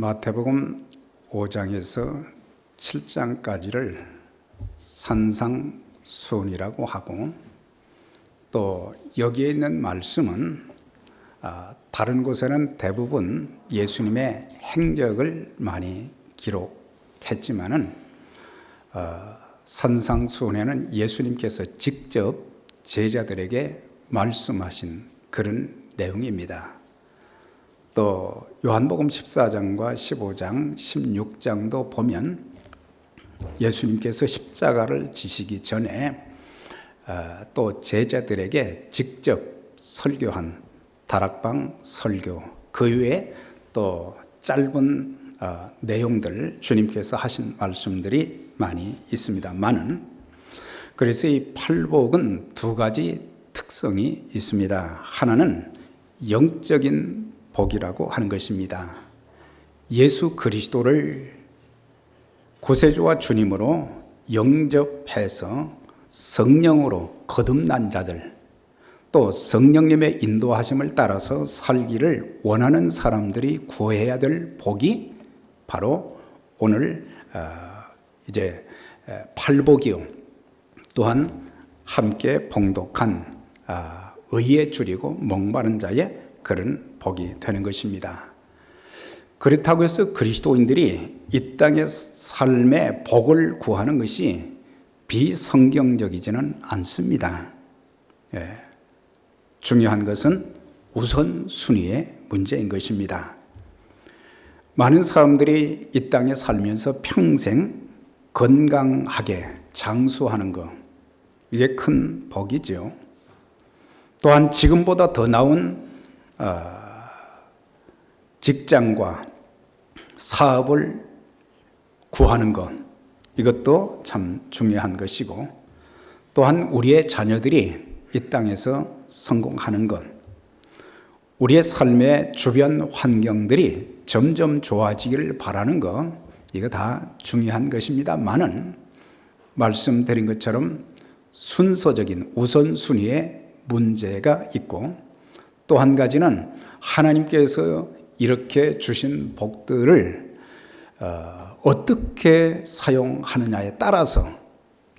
마태복음 5장에서 7장까지를 산상수훈이라고 하고, 또 여기에 있는 말씀은 다른 곳에는 대부분 예수님의 행적을 많이 기록했지만은 산상수훈에는 예수님께서 직접 제자들에게 말씀하신 그런 내용입니다. 또 요한복음 14장과 15장, 16장도 보면 예수님께서 십자가를 지시기 전에 또 제자들에게 직접 설교한 다락방 설교, 그 외에 또 짧은 내용들, 주님께서 하신 말씀들이 많이 있습니다만은, 그래서 이 팔복은 두 가지 특성이 있습니다. 하나는 영적인 복이라고 하는 것입니다. 예수 그리스도를 구세주와 주님으로 영접해서 성령으로 거듭난 자들, 또 성령님의 인도하심을 따라서 살기를 원하는 사람들이 구해야 될 복이 바로 오늘 이제 팔복이요, 또한 함께 봉독한 의에 줄이고 목마른 자의 그런 복이 되는 것입니다. 그렇다고 해서 그리스도인들이 이 땅의 삶의 복을 구하는 것이 비성경적이지는 않습니다. 중요한 것은 우선순위의 문제인 것입니다. 많은 사람들이 이 땅에 살면서 평생 건강하게 장수하는 것, 이게 큰 복이죠. 또한 지금보다 더 나은 직장과 사업을 구하는 것, 이것도 참 중요한 것이고, 또한 우리의 자녀들이 이 땅에서 성공하는 것, 우리의 삶의 주변 환경들이 점점 좋아지기를 바라는 것, 이거 다 중요한 것입니다만은 말씀드린 것처럼 순서적인 우선순위의 문제가 있고, 또 한 가지는 하나님께서 이렇게 주신 복들을 어떻게 사용하느냐에 따라서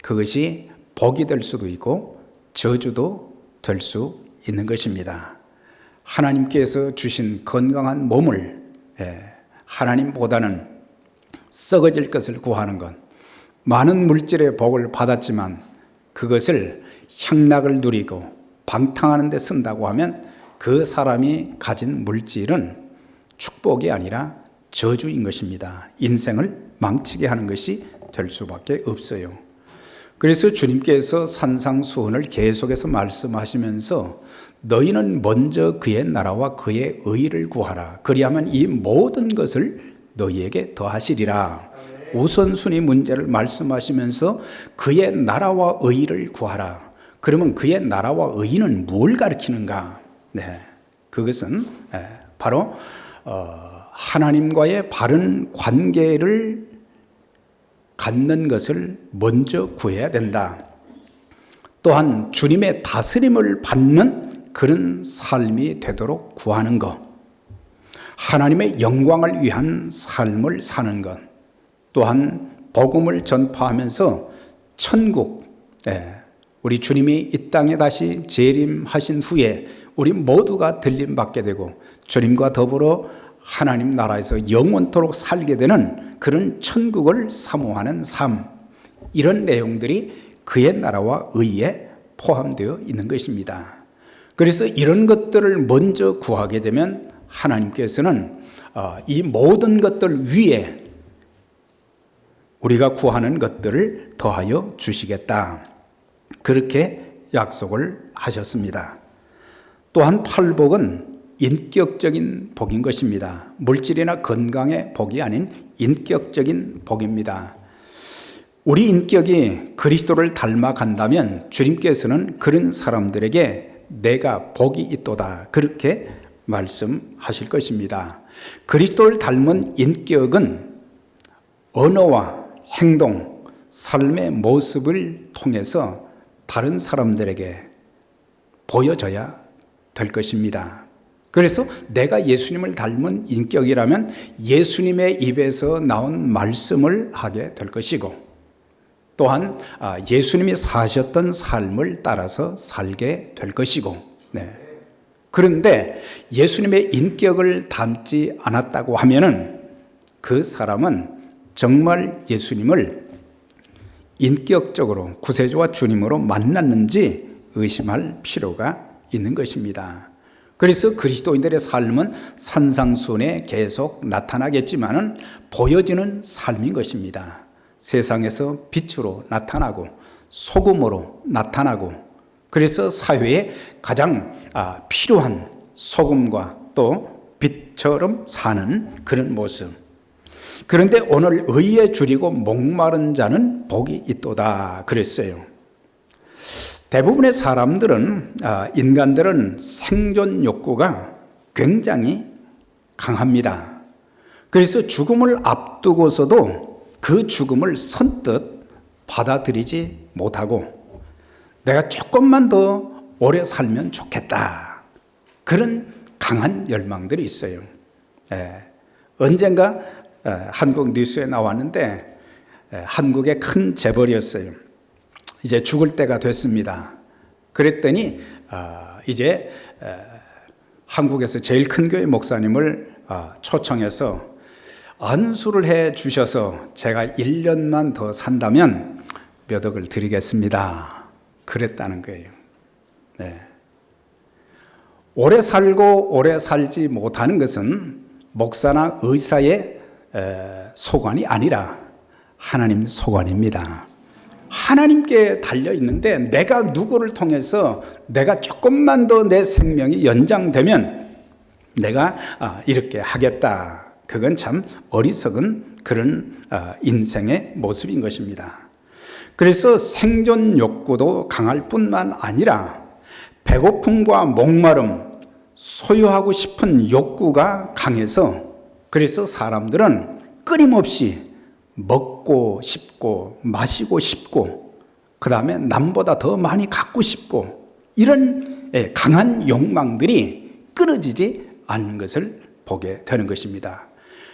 그것이 복이 될 수도 있고 저주도 될 수 있는 것입니다. 하나님께서 주신 건강한 몸을 하나님보다는 썩어질 것을 구하는 것, 많은 물질의 복을 받았지만 그것을 향락을 누리고 방탕하는 데 쓴다고 하면 그 사람이 가진 물질은 축복이 아니라 저주인 것입니다. 인생을 망치게 하는 것이 될 수밖에 없어요. 그래서 주님께서 산상수훈을 계속해서 말씀하시면서 너희는 먼저 그의 나라와 그의 의를 구하라. 그리하면 이 모든 것을 너희에게 더하시리라. 우선순위 문제를 말씀하시면서 그의 나라와 의를 구하라. 그러면 그의 나라와 의는 뭘 가리키는가? 그것은 바로 하나님과의 바른 관계를 갖는 것을 먼저 구해야 된다. 또한 주님의 다스림을 받는 그런 삶이 되도록 구하는 것, 하나님의 영광을 위한 삶을 사는 것, 또한 복음을 전파하면서 천국, 우리 주님이 이 땅에 다시 재림하신 후에 우리 모두가 들림받게 되고 주님과 더불어 하나님 나라에서 영원토록 살게 되는 그런 천국을 사모하는 삶, 이런 내용들이 그의 나라와 의에 포함되어 있는 것입니다. 그래서 이런 것들을 먼저 구하게 되면 하나님께서는 이 모든 것들 위에 우리가 구하는 것들을 더하여 주시겠다, 그렇게 약속을 하셨습니다. 또한 팔복은 인격적인 복인 것입니다. 물질이나 건강의 복이 아닌 인격적인 복입니다. 우리 인격이 그리스도를 닮아간다면 주님께서는 그런 사람들에게 내가 복이 있도다, 그렇게 말씀하실 것입니다. 그리스도를 닮은 인격은 언어와 행동, 삶의 모습을 통해서 다른 사람들에게 보여져야 될 것입니다. 그래서 내가 예수님을 닮은 인격이라면 예수님의 입에서 나온 말씀을 하게 될 것이고, 또한 예수님이 사셨던 삶을 따라서 살게 될 것이고, 네. 그런데 예수님의 인격을 닮지 않았다고 하면은 그 사람은 정말 예수님을 인격적으로 구세주와 주님으로 만났는지 의심할 필요가 있는 것입니다. 그래서 그리스도인들의 삶은 산상수훈에 계속 나타나겠지만은 보여지는 삶인 것입니다. 세상에서 빛으로 나타나고 소금으로 나타나고, 그래서 사회에 가장 필요한 소금과 또 빛처럼 사는 그런 모습. 그런데 오늘 의에 줄이고 목마른 자는 복이 있도다 그랬어요. 대부분의 사람들은, 인간들은 생존 욕구가 굉장히 강합니다. 그래서 죽음을 앞두고서도 그 죽음을 선뜻 받아들이지 못하고 내가 조금만 더 오래 살면 좋겠다, 그런 강한 열망들이 있어요. 언젠가 한국 뉴스에 나왔는데 한국의 큰 재벌이었어요. 이제 죽을 때가 됐습니다. 그랬더니 이제 한국에서 제일 큰 교회 목사님을 초청해서 안수를 해 주셔서 제가 1년만 더 산다면 몇 억을 드리겠습니다, 그랬다는 거예요. 네. 오래 살고 오래 살지 못하는 것은 목사나 의사의 소관이 아니라 하나님 소관입니다. 하나님께 달려 있는데 내가 누구를 통해서 내가 조금만 더 내 생명이 연장되면 내가 이렇게 하겠다, 그건 참 어리석은 그런 인생의 모습인 것입니다. 그래서 생존 욕구도 강할 뿐만 아니라 배고픔과 목마름, 소유하고 싶은 욕구가 강해서, 그래서 사람들은 끊임없이 먹고 싶고 마시고 싶고 그 다음에 남보다 더 많이 갖고 싶고, 이런 강한 욕망들이 끊어지지 않는 것을 보게 되는 것입니다.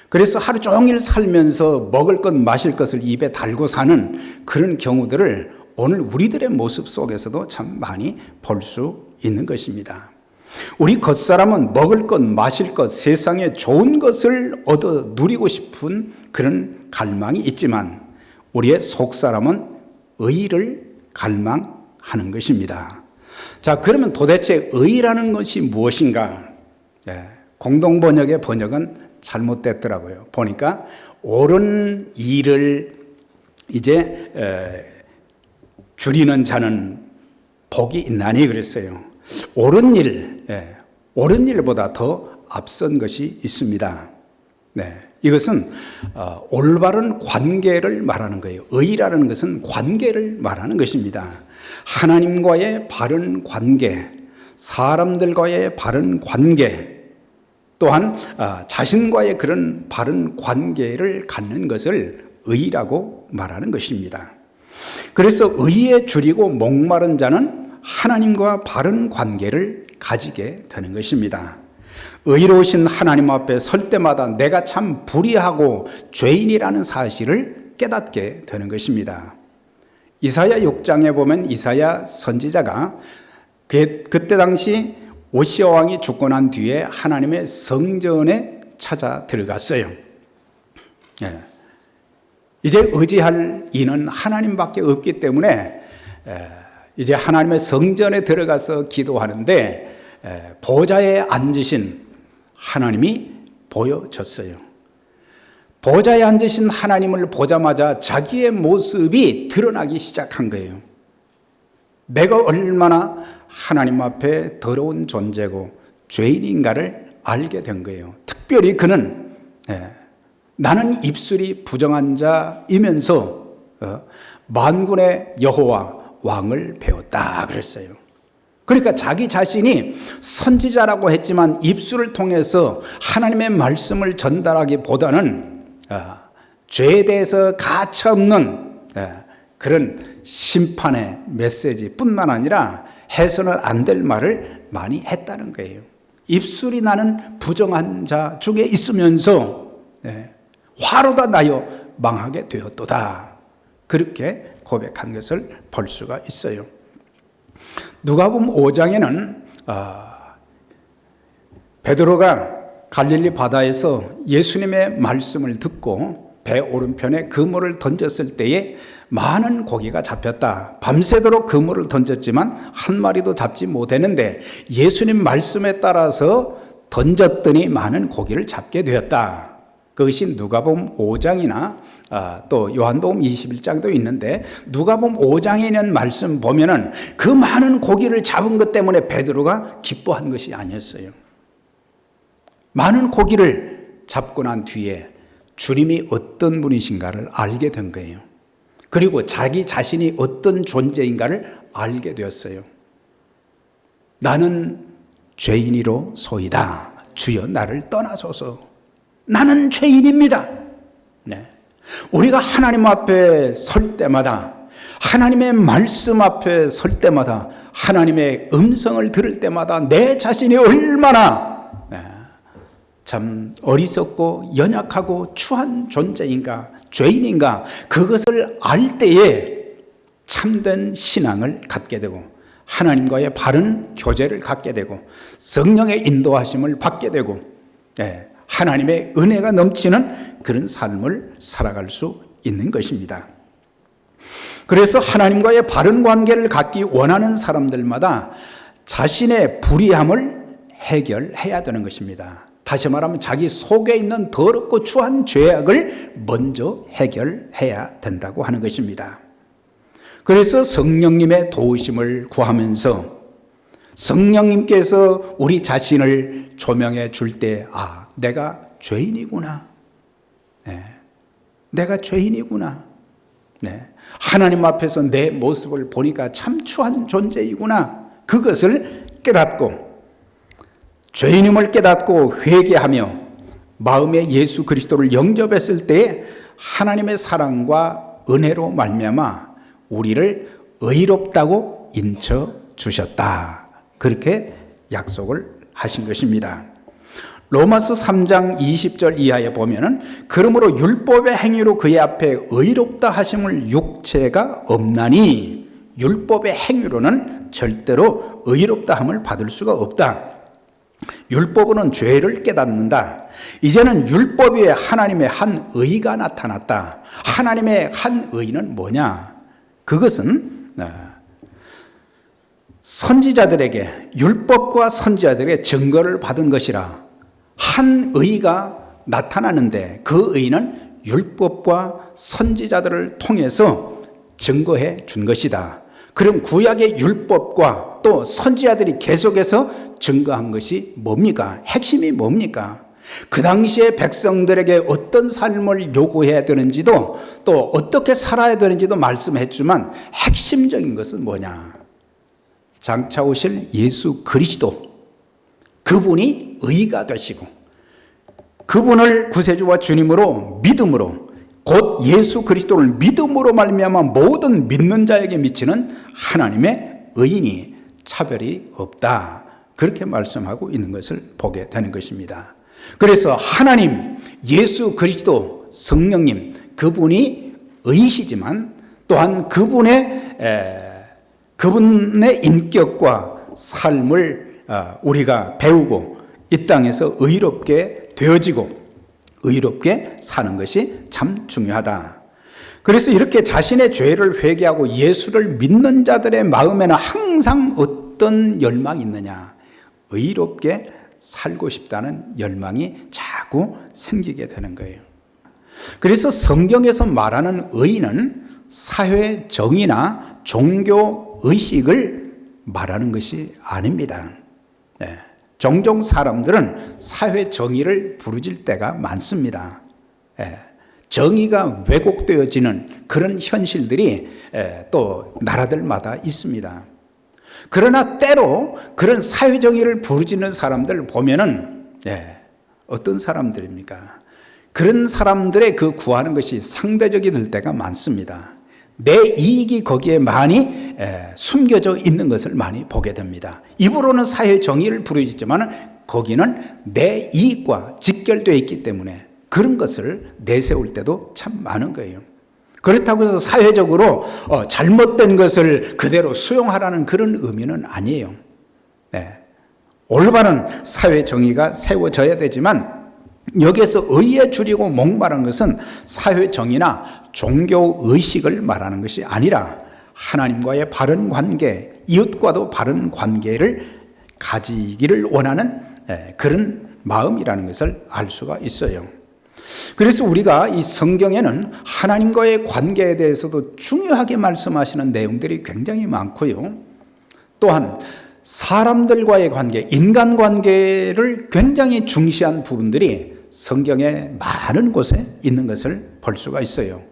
그래서 하루 종일 살면서 먹을 것 마실 것을 입에 달고 사는 그런 경우들을 오늘 우리들의 모습 속에서도 참 많이 볼 수 있는 것입니다. 우리 겉사람은 먹을 것 마실 것, 세상에 좋은 것을 얻어 누리고 싶은 그런 갈망이 있지만 우리의 속사람은 의를 갈망하는 것입니다. 자, 그러면 도대체 의라는 것이 무엇인가? 공동번역의 번역은 잘못됐더라고요. 보니까 옳은 일을 이제 줄이는 자는 복이 있나니 그랬어요. 옳은 일, 옳은 일보다 더 앞선 것이 있습니다. 네, 이것은 올바른 관계를 말하는 거예요. 의라는 것은 관계를 말하는 것입니다. 하나님과의 바른 관계, 사람들과의 바른 관계, 또한 자신과의 그런 바른 관계를 갖는 것을 의라고 말하는 것입니다. 그래서 의에 줄이고 목마른 자는 하나님과 바른 관계를 가지게 되는 것입니다. 의로우신 하나님 앞에 설 때마다 내가 참 불의하고 죄인이라는 사실을 깨닫게 되는 것입니다. 이사야 6장에 보면 이사야 선지자가 그때 당시 오시아 왕이 죽고 난 뒤에 하나님의 성전에 찾아 들어갔어요. 이제 의지할 이는 하나님밖에 없기 때문에 이제 하나님의 성전에 들어가서 기도하는데 보좌에 앉으신 하나님이 보여졌어요. 보좌에 앉으신 하나님을 보자마자 자기의 모습이 드러나기 시작한 거예요. 내가 얼마나 하나님 앞에 더러운 존재고 죄인인가를 알게 된 거예요. 특별히 그는 나는 입술이 부정한 자이면서 만군의 여호와 왕을 배웠다 그랬어요. 그러니까 자기 자신이 선지자라고 했지만 입술을 통해서 하나님의 말씀을 전달하기보다는 죄에 대해서 가차없는 그런 심판의 메시지뿐만 아니라 해서는 안 될 말을 많이 했다는 거예요. 입술이 나는 부정한 자 중에 있으면서 화로다 나여 망하게 되었도다. 그렇게 고백한 것을 볼 수가 있어요. 누가복음 5장에는 베드로가 갈릴리 바다에서 예수님의 말씀을 듣고 배 오른편에 그물을 던졌을 때에 많은 고기가 잡혔다. 밤새도록 그물을 던졌지만 한 마리도 잡지 못했는데 예수님 말씀에 따라서 던졌더니 많은 고기를 잡게 되었다. 그것이 누가복음 5장이나 또 요한복음 21장도 있는데, 누가복음 5장에 있는 말씀 보면은 그 많은 고기를 잡은 것 때문에 베드로가 기뻐한 것이 아니었어요. 많은 고기를 잡고 난 뒤에 주님이 어떤 분이신가를 알게 된 거예요. 그리고 자기 자신이 어떤 존재인가를 알게 되었어요. 나는 죄인이로소이다. 주여 나를 떠나소서. 나는 죄인입니다. 우리가 하나님 앞에 설 때마다, 하나님의 말씀 앞에 설 때마다, 하나님의 음성을 들을 때마다 내 자신이 얼마나 참 어리석고 연약하고 추한 존재인가, 죄인인가, 그것을 알 때에 참된 신앙을 갖게 되고 하나님과의 바른 교제를 갖게 되고 성령의 인도하심을 받게 되고 하나님의 은혜가 넘치는 그런 삶을 살아갈 수 있는 것입니다. 그래서 하나님과의 바른 관계를 갖기 원하는 사람들마다 자신의 불의함을 해결해야 되는 것입니다. 다시 말하면 자기 속에 있는 더럽고 추한 죄악을 먼저 해결해야 된다고 하는 것입니다. 그래서 성령님의 도우심을 구하면서 성령님께서 우리 자신을 조명해 줄 때, 내가 죄인이구나. 내가 죄인이구나. 하나님 앞에서 내 모습을 보니까 참 추한 존재이구나. 그것을 깨닫고, 죄인임을 깨닫고 회개하며 마음에 예수 그리스도를 영접했을 때 하나님의 사랑과 은혜로 말미암아 우리를 의롭다고 인쳐 주셨다. 그렇게 약속을 하신 것입니다. 로마서 3장 20절 이하에 보면은 그러므로 율법의 행위로 그의 앞에 의롭다 하심을 육체가 없나니, 율법의 행위로는 절대로 의롭다 함을 받을 수가 없다. 율법으로는 죄를 깨닫는다. 이제는 율법 위에 하나님의 한 의가 나타났다. 하나님의 한 의는 뭐냐? 그것은 선지자들에게, 율법과 선지자들에게 증거를 받은 것이라. 한 의가 나타나는데 그 의는 율법과 선지자들을 통해서 증거해 준 것이다. 그럼 구약의 율법과 또 선지자들이 계속해서 증거한 것이 뭡니까? 핵심이 뭡니까? 그 당시에 백성들에게 어떤 삶을 요구해야 되는지도 또 어떻게 살아야 되는지도 말씀했지만 핵심적인 것은 뭐냐? 장차 오실 예수 그리스도, 그분이 의가 되시고 그분을 구세주와 주님으로 믿음으로, 곧 예수 그리스도를 믿음으로 말미암아 모든 믿는 자에게 미치는 하나님의 의인이 차별이 없다. 그렇게 말씀하고 있는 것을 보게 되는 것입니다. 그래서 하나님, 예수 그리스도, 성령님, 그분이 의시지만 또한 그분의 인격과 삶을 우리가 배우고 이 땅에서 의롭게 되어지고 의롭게 사는 것이 참 중요하다. 그래서 이렇게 자신의 죄를 회개하고 예수를 믿는 자들의 마음에는 항상 어떤 열망이 있느냐? 의롭게 살고 싶다는 열망이 자꾸 생기게 되는 거예요. 그래서 성경에서 말하는 의는 사회 정의나 종교 의식을 말하는 것이 아닙니다. 종종 사람들은 사회 정의를 부르질 때가 많습니다. 정의가 왜곡되어지는 그런 현실들이 또 나라들마다 있습니다. 그러나 때로 그런 사회 정의를 부르짖는 사람들 보면은 어떤 사람들입니까? 그런 사람들의 그 구하는 것이 상대적이 될 때가 많습니다. 내 이익이 거기에 많이 숨겨져 있는 것을 많이 보게 됩니다. 입으로는 사회 정의를 부르짖지만 거기는 내 이익과 직결되어 있기 때문에 그런 것을 내세울 때도 참 많은 거예요. 그렇다고 해서 사회적으로 잘못된 것을 그대로 수용하라는 그런 의미는 아니에요. 네. 올바른 사회 정의가 세워져야 되지만 여기에서 의에 줄이고 목마른 것은 사회 정의나 종교 의식을 말하는 것이 아니라 하나님과의 바른 관계, 이웃과도 바른 관계를 가지기를 원하는 그런 마음이라는 것을 알 수가 있어요. 그래서 우리가 이 성경에는 하나님과의 관계에 대해서도 중요하게 말씀하시는 내용들이 굉장히 많고요. 또한 사람들과의 관계, 인간관계를 굉장히 중시한 부분들이 성경의 많은 곳에 있는 것을 볼 수가 있어요.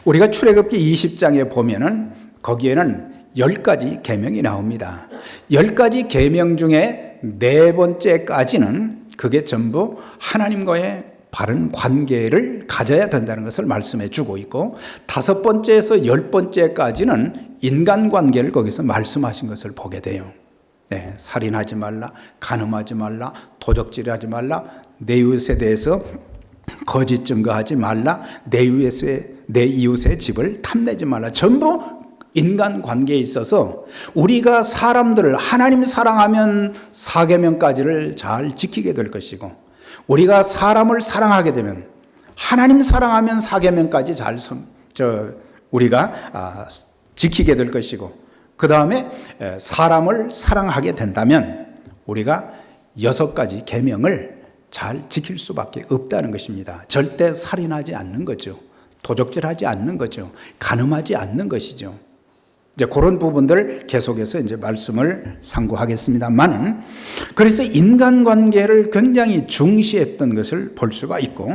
우리가 출애굽기 20장에 보면은 거기에는 10가지 계명이 나옵니다. 10가지 계명 중에 4번째까지는 그게 전부 하나님과의 바른 관계를 가져야 된다는 것을 말씀해 주고 있고 5번째에서 10번째까지는 인간관계를 거기서 말씀하신 것을 보게 돼요. 네, 살인하지 말라, 간음하지 말라, 도적질하지 말라, 내 이웃에 대해서 거짓 증거하지 말라, 내 이웃의 집을 탐내지 말라. 전부 인간관계에 있어서 우리가 사람들을 하나님 사랑하면 사계명까지를 잘 지키게 될 것이고 우리가 사람을 사랑하게 되면 하나님 사랑하면 사계명까지 잘 우리가 지키게 될 것이고 그 다음에 사람을 사랑하게 된다면 우리가 6가지 계명을 잘 지킬 수밖에 없다는 것입니다. 절대 살인하지 않는 거죠. 도적질하지 않는 거죠. 간음하지 않는 것이죠. 이제 그런 부분들 계속해서 이제 말씀을 상고하겠습니다만은 그래서 인간관계를 굉장히 중시했던 것을 볼 수가 있고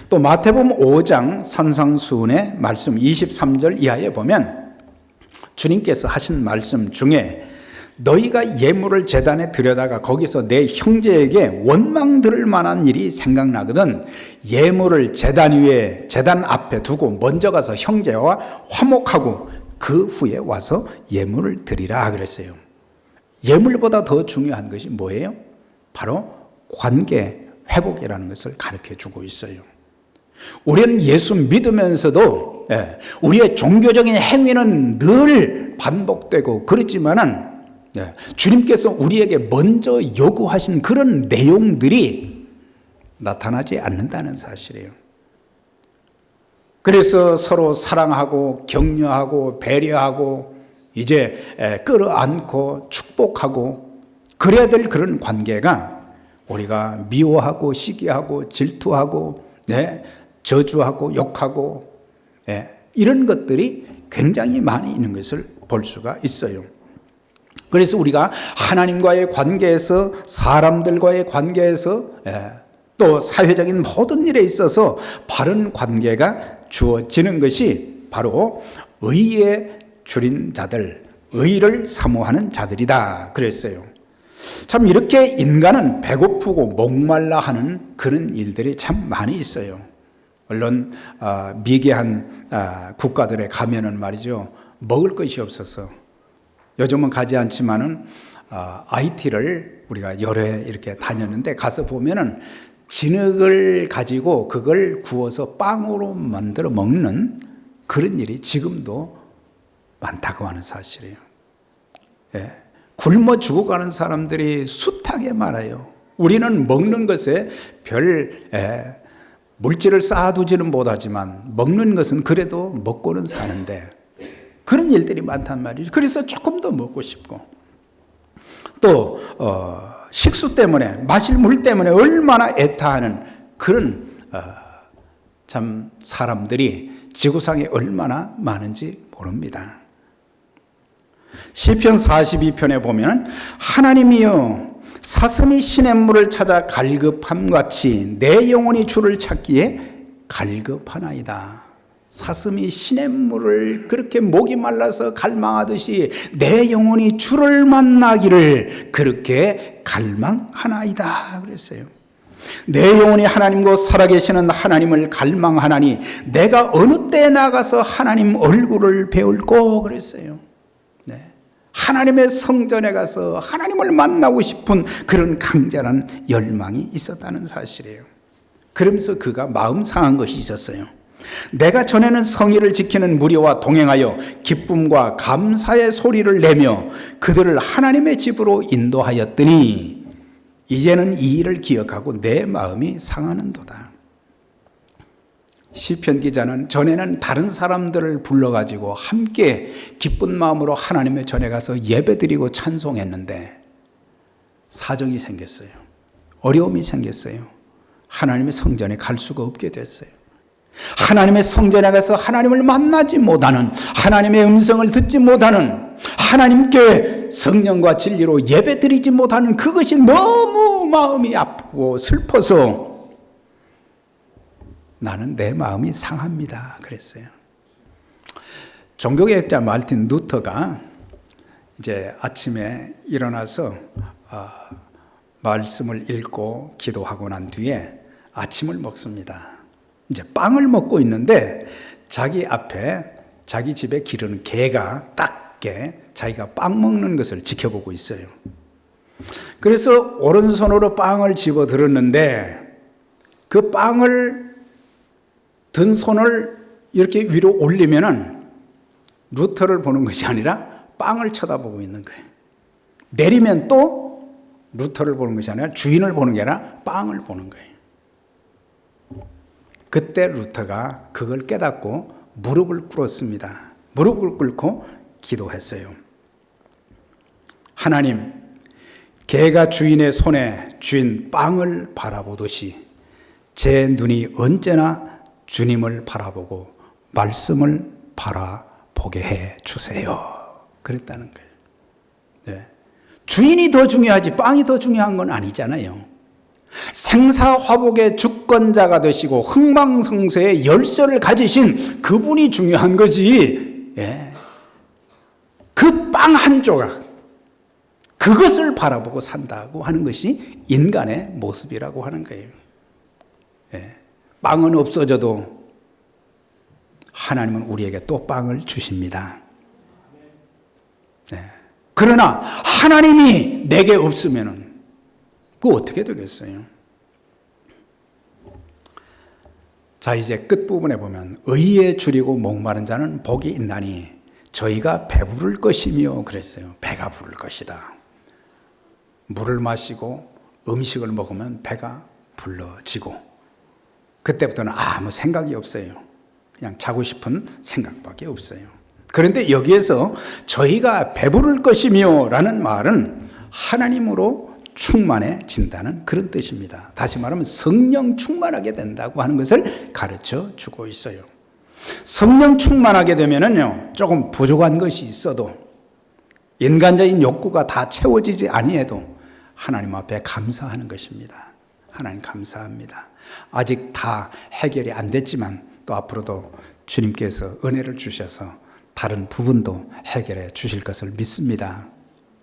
또 마태복음 5장 산상수훈의 말씀 23절 이하에 보면 주님께서 하신 말씀 중에 너희가 예물을 제단에 들여다가 거기서 내 형제에게 원망 들을 만한 일이 생각나거든 예물을 제단 위에 제단 앞에 두고 먼저 가서 형제와 화목하고 그 후에 와서 예물을 드리라 그랬어요. 예물보다 더 중요한 것이 뭐예요? 바로 관계 회복이라는 것을 가르쳐 주고 있어요. 우리는 예수 믿으면서도 우리의 종교적인 행위는 늘 반복되고 그렇지만은 주님께서 우리에게 먼저 요구하신 그런 내용들이 나타나지 않는다는 사실이에요. 그래서 서로 사랑하고 격려하고 배려하고 이제 끌어안고 축복하고 그래야 될 그런 관계가 우리가 미워하고 시기하고 질투하고 저주하고 욕하고 이런 것들이 굉장히 많이 있는 것을 볼 수가 있어요. 그래서 우리가 하나님과의 관계에서 사람들과의 관계에서 또 사회적인 모든 일에 있어서 바른 관계가 주어지는 것이 바로 의에 줄인 자들, 의를 사모하는 자들이다 그랬어요. 참 이렇게 인간은 배고프고 목말라 하는 그런 일들이 참 많이 있어요. 물론 미개한 국가들에 가면은 말이죠, 먹을 것이 없어서 요즘은 가지 않지만은 IT를 우리가 여러 해 이렇게 다녔는데 가서 보면은 진흙을 가지고 그걸 구워서 빵으로 만들어 먹는 그런 일이 지금도 많다고 하는 사실이에요. 굶어 죽어가는 사람들이 숱하게 많아요. 우리는 먹는 것에 별 물질을 쌓아두지는 못하지만 먹는 것은 그래도 먹고는 사는데 그런 일들이 많단 말이죠. 그래서 조금 더 먹고 싶고 또 식수 때문에 마실 물 때문에 얼마나 애타하는 그런 참 사람들이 지구상에 얼마나 많은지 모릅니다. 시편 42편에 보면 하나님이여 사슴이 시냇물을 찾아 갈급함같이 내 영혼이 주를 찾기에 갈급하나이다. 사슴이 시냇물을 그렇게 목이 말라서 갈망하듯이 내 영혼이 주를 만나기를 그렇게 갈망하나이다 그랬어요. 내 영혼이 하나님과 살아계시는 하나님을 갈망하나니 내가 어느 때 나가서 하나님 얼굴을 배울꼬 그랬어요. 하나님의 성전에 가서 하나님을 만나고 싶은 그런 강렬한 열망이 있었다는 사실이에요. 그러면서 그가 마음 상한 것이 있었어요. 내가 전에는 성의를 지키는 무리와 동행하여 기쁨과 감사의 소리를 내며 그들을 하나님의 집으로 인도하였더니 이제는 이 일을 기억하고 내 마음이 상하는도다. 시편 기자는 전에는 다른 사람들을 불러가지고 함께 기쁜 마음으로 하나님의 전에 가서 예배드리고 찬송했는데 사정이 생겼어요. 어려움이 생겼어요. 하나님의 성전에 갈 수가 없게 됐어요. 하나님의 성전에 가서 하나님을 만나지 못하는, 하나님의 음성을 듣지 못하는, 하나님께 성령과 진리로 예배드리지 못하는 그것이 너무 마음이 아프고 슬퍼서 나는 내 마음이 상합니다. 그랬어요. 종교개혁자 마르틴 루터가 이제 아침에 일어나서 말씀을 읽고 기도하고 난 뒤에 아침을 먹습니다. 이제 빵을 먹고 있는데 자기 앞에 자기 집에 기르는 개가 딱게 자기가 빵 먹는 것을 지켜보고 있어요. 그래서 오른손으로 빵을 집어 들었는데 그 빵을 든 손을 이렇게 위로 올리면은 루터를 보는 것이 아니라 빵을 쳐다보고 있는 거예요. 내리면 또 루터를 보는 것이 아니라 주인을 보는 게 아니라 빵을 보는 거예요. 그때 루터가 그걸 깨닫고 무릎을 꿇었습니다. 무릎을 꿇고 기도했어요. 하나님, 개가 주인의 손에 쥔 빵을 바라보듯이 제 눈이 언제나 주님을 바라보고 말씀을 바라보게 해 주세요. 그랬다는 거예요. 네. 주인이 더 중요하지 빵이 더 중요한 건 아니잖아요. 생사화복의 주권자가 되시고 흥망성쇠의 열쇠를 가지신 그분이 중요한 거지. 예. 그 빵 한 조각, 그것을 바라보고 산다고 하는 것이 인간의 모습이라고 하는 거예요. 예. 빵은 없어져도 하나님은 우리에게 또 빵을 주십니다. 예. 그러나 하나님이 내게 없으면은 그거 어떻게 되겠어요? 자, 이제 끝부분에 보면 의에 줄이고 목마른 자는 복이 있나니 저희가 배부를 것이며 그랬어요. 배가 부를 것이다. 물을 마시고 음식을 먹으면 배가 불러지고 그때부터는 아무 생각이 없어요. 그냥 자고 싶은 생각밖에 없어요. 그런데 여기에서 저희가 배부를 것이며 라는 말은 하나님으로 충만해진다는 그런 뜻입니다. 다시 말하면 성령 충만하게 된다고 하는 것을 가르쳐 주고 있어요. 성령 충만하게 되면은요, 조금 부족한 것이 있어도 인간적인 욕구가 다 채워지지 아니해도 하나님 앞에 감사하는 것입니다. 하나님 감사합니다. 아직 다 해결이 안 됐지만 또 앞으로도 주님께서 은혜를 주셔서 다른 부분도 해결해 주실 것을 믿습니다.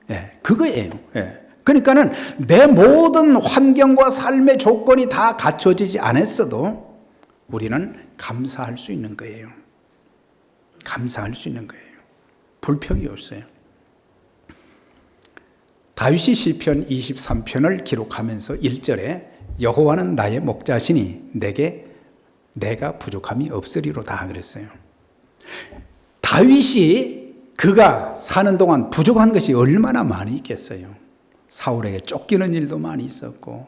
예, 그거예요. 예. 그러니까는 내 모든 환경과 삶의 조건이 다 갖춰지지 않았어도 우리는 감사할 수 있는 거예요. 감사할 수 있는 거예요. 불평이 없어요. 다윗이 시편 23편을 기록하면서 1절에 여호와는 나의 목자시니 내가 부족함이 없으리로다 그랬어요. 다윗이 그가 사는 동안 부족한 것이 얼마나 많이 있겠어요. 사울에게 쫓기는 일도 많이 있었고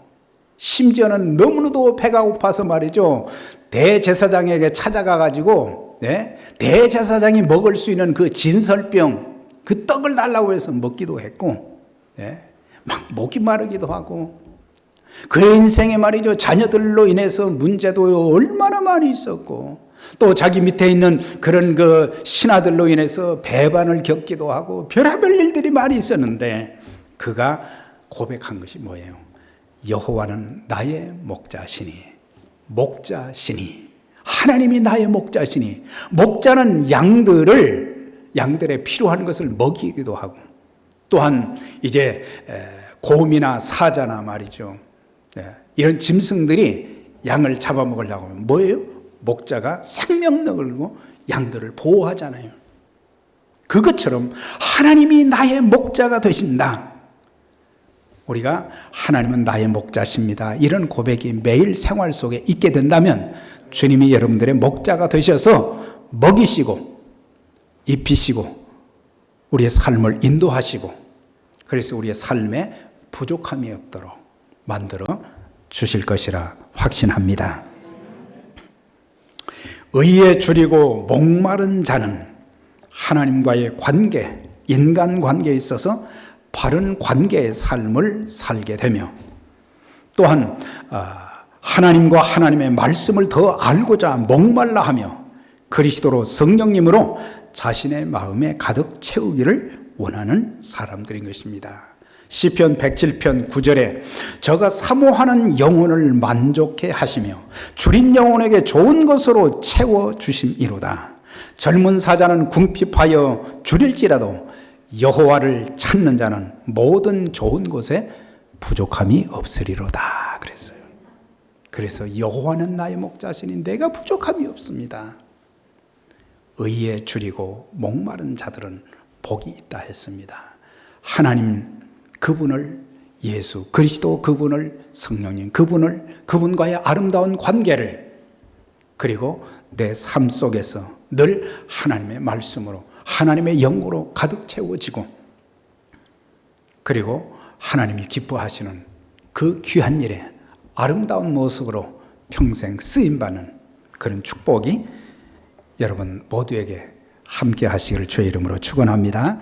심지어는 너무나도 배가 고파서 말이죠. 대제사장에게 찾아가가지고 대제사장이 먹을 수 있는 그 진설병 그 떡을 달라고 해서 먹기도 했고 막 목이 마르기도 하고 그의 인생에 말이죠. 자녀들로 인해서 문제도 얼마나 많이 있었고 또 자기 밑에 있는 그런 그 신하들로 인해서 배반을 겪기도 하고 별의별 일들이 많이 있었는데 그가 고백한 것이 뭐예요? 여호와는 나의 목자시니 하나님이 나의 목자시니 목자는 양들의 필요한 것을 먹이기도 하고 또한 이제 곰이나 사자나 말이죠. 이런 짐승들이 양을 잡아먹으려고 하면 뭐예요? 목자가 생명력을 걸고 양들을 보호하잖아요. 그것처럼 하나님이 나의 목자가 되신다. 우리가 하나님은 나의 목자십니다, 이런 고백이 매일 생활 속에 있게 된다면 주님이 여러분들의 목자가 되셔서 먹이시고 입히시고 우리의 삶을 인도하시고, 그래서 우리의 삶에 부족함이 없도록 만들어 주실 것이라 확신합니다. 의에 줄이고 목마른 자는 하나님과의 관계, 인간관계에 있어서 바른 관계의 삶을 살게 되며, 또한 하나님과 하나님의 말씀을 더 알고자 목말라 하며 그리스도로 성령님으로 자신의 마음에 가득 채우기를 원하는 사람들인 것입니다. 시편 107편 9절에 저가 사모하는 영혼을 만족해 하시며 줄인 영혼에게 좋은 것으로 채워 주심이로다. 젊은 사자는 궁핍하여 줄일지라도 여호와를 찾는 자는 모든 좋은 것에 부족함이 없으리로다 그랬어요. 그래서 여호와는 나의 목자시니 내가 부족함이 없습니다. 의에 줄이고 목마른 자들은 복이 있다 했습니다. 하나님 그분을, 예수 그리스도 그분을, 성령님 그분과의 아름다운 관계를, 그리고 내 삶 속에서 늘 하나님의 말씀으로 하나님의 영으로 가득 채워지고, 그리고 하나님이 기뻐하시는 그 귀한 일에 아름다운 모습으로 평생 쓰임받는 그런 축복이 여러분 모두에게 함께 하시기를 주의 이름으로 축원합니다.